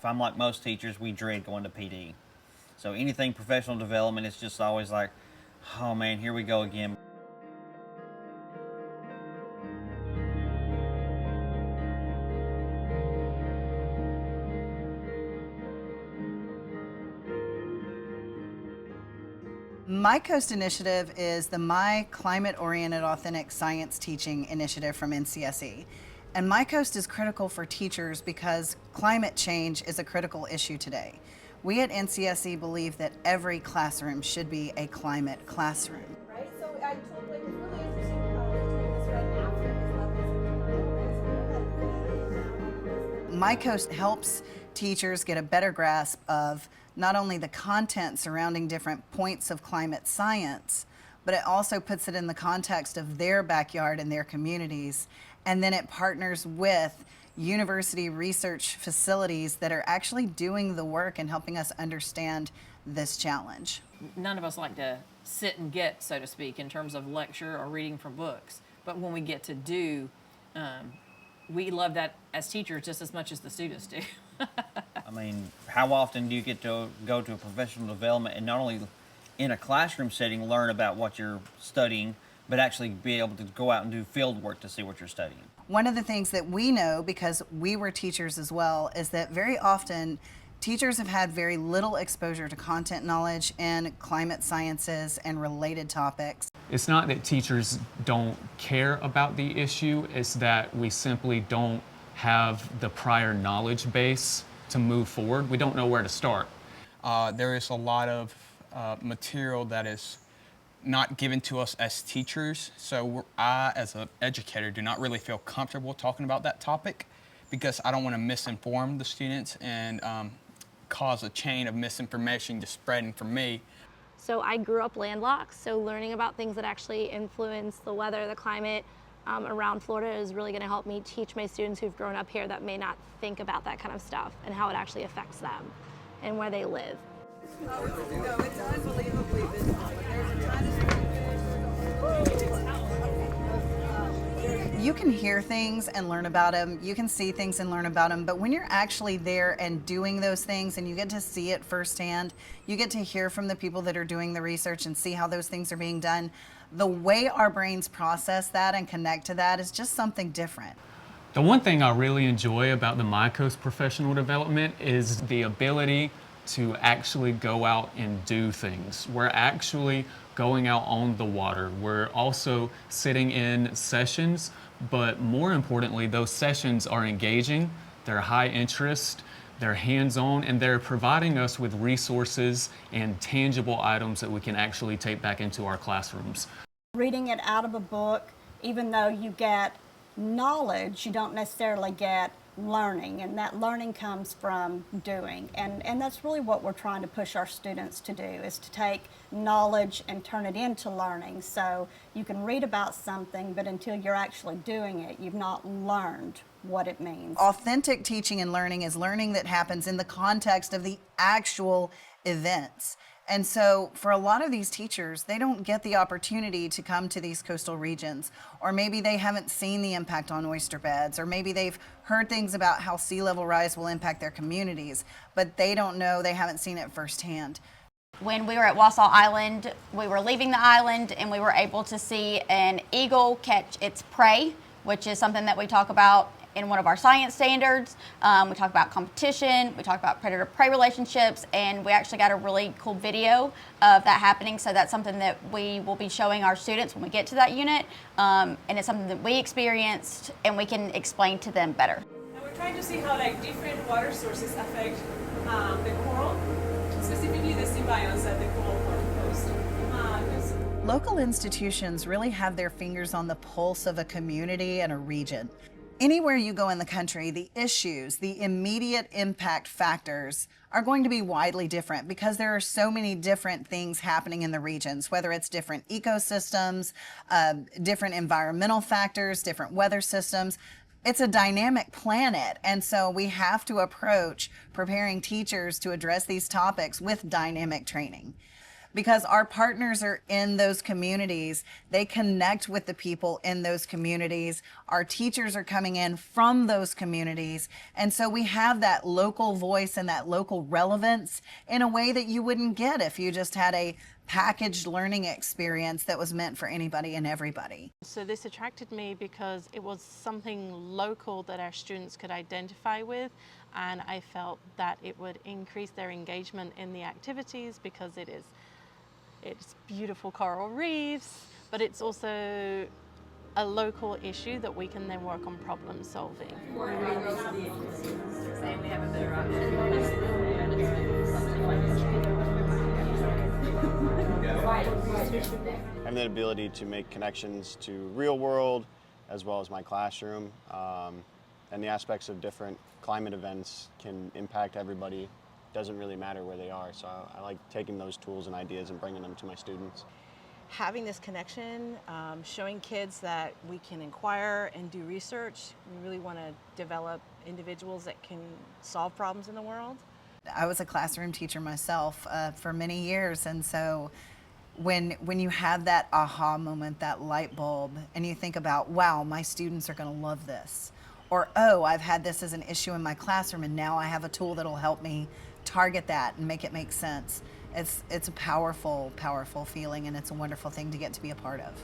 If I'm like most teachers, we dread going to PD. So anything professional development is just always like, oh man, here we go again. My Coast initiative is the My Climate Oriented Authentic Science Teaching initiative from NCSE. And My Coast is critical for teachers because climate change is a critical issue today. We at NCSE believe that every classroom should be a climate classroom. Right? So I told Blake it's really interesting how he's doing this right after his levels. My Coast helps teachers get a better grasp of not only the content surrounding different points of climate science, but it also puts it in the context of their backyard and their communities. And then it partners with university research facilities that are actually doing the work and helping us understand this challenge. None of us like to sit and get, so to speak, in terms of lecture or reading from books. But when we get to do, we love that as teachers just as much as the students do. I mean, how often do you get to go to a professional development and not only in a classroom setting learn about what you're studying, but actually be able to go out and do field work to see what you're studying? One of the things that we know, because we were teachers as well, is that very often teachers have had very little exposure to content knowledge in climate sciences and related topics. It's not that teachers don't care about the issue, it's that we simply don't have the prior knowledge base to move forward. We don't know where to start. There is a lot of material that is not given to us as teachers, so I, as an educator, do not really feel comfortable talking about that topic because I don't want to misinform the students and cause a chain of misinformation just spreading from me. So I grew up landlocked, so learning about things that actually influence the weather, the climate around Florida is really going to help me teach my students who've grown up here that may not think about that kind of stuff and how it actually affects them and where they live. No, it's unbelievably visible. There's a ton of... You can hear things and learn about them. You can see things and learn about them. But when you're actually there and doing those things and you get to see it firsthand, you get to hear from the people that are doing the research and see how those things are being done. The way our brains process that and connect to that is just something different. The one thing I really enjoy about the My Coast professional development is the ability to actually go out and do things. We're actually going out on the water. We're also sitting in sessions, but more importantly, those sessions are engaging, they're high interest, they're hands-on, and they're providing us with resources and tangible items that we can actually take back into our classrooms. Reading it out of a book, even though you get knowledge, you don't necessarily get learning, and that learning comes from doing. And that's really what we're trying to push our students to do, is to take knowledge and turn it into learning. So you can read about something, but until you're actually doing it, you've not learned what it means. Authentic teaching and learning is learning that happens in the context of the actual events. And so for a lot of these teachers, they don't get the opportunity to come to these coastal regions, or maybe they haven't seen the impact on oyster beds, or maybe they've heard things about how sea level rise will impact their communities, but they don't know, they haven't seen it firsthand. When we were at Wausau Island, we were leaving the island and we were able to see an eagle catch its prey, which is something that we talk about in one of our science standards. We talk about competition, we talk about predator-prey relationships, and we actually got a really cool video of that happening. So that's something that we will be showing our students when we get to that unit, and it's something that we experienced and we can explain to them better. And we're trying to see how different water sources affect the coral, specifically the symbionts at the coral coast. Local institutions really have their fingers on the pulse of a community and a region. Anywhere you go in the country, the issues, the immediate impact factors are going to be widely different because there are so many different things happening in the regions, whether it's different ecosystems, different environmental factors, different weather systems. It's a dynamic planet, and so we have to approach preparing teachers to address these topics with dynamic training. because our partners are in those communities. They connect with the people in those communities. Our teachers are coming in from those communities. And so we have that local voice and that local relevance in a way that you wouldn't get if you just had a packaged learning experience that was meant for anybody and everybody. So this attracted me because it was something local that our students could identify with, and I felt that it would increase their engagement in the activities because it's beautiful coral reefs, but it's also a local issue that we can then work on problem solving. Having the ability to make connections to real world as well as my classroom, and the aspects of different climate events can impact everybody. Doesn't really matter where they are, so I like taking those tools and ideas and bringing them to my students. Having this connection, showing kids that we can inquire and do research. We really want to develop individuals that can solve problems in the world. I was a classroom teacher myself for many years, and so when you have that aha moment, that light bulb, and you think about, wow, my students are going to love this, or oh, I've had this as an issue in my classroom and now I have a tool that'll help me target that and make it make sense. It's a powerful, powerful feeling, and it's a wonderful thing to get to be a part of.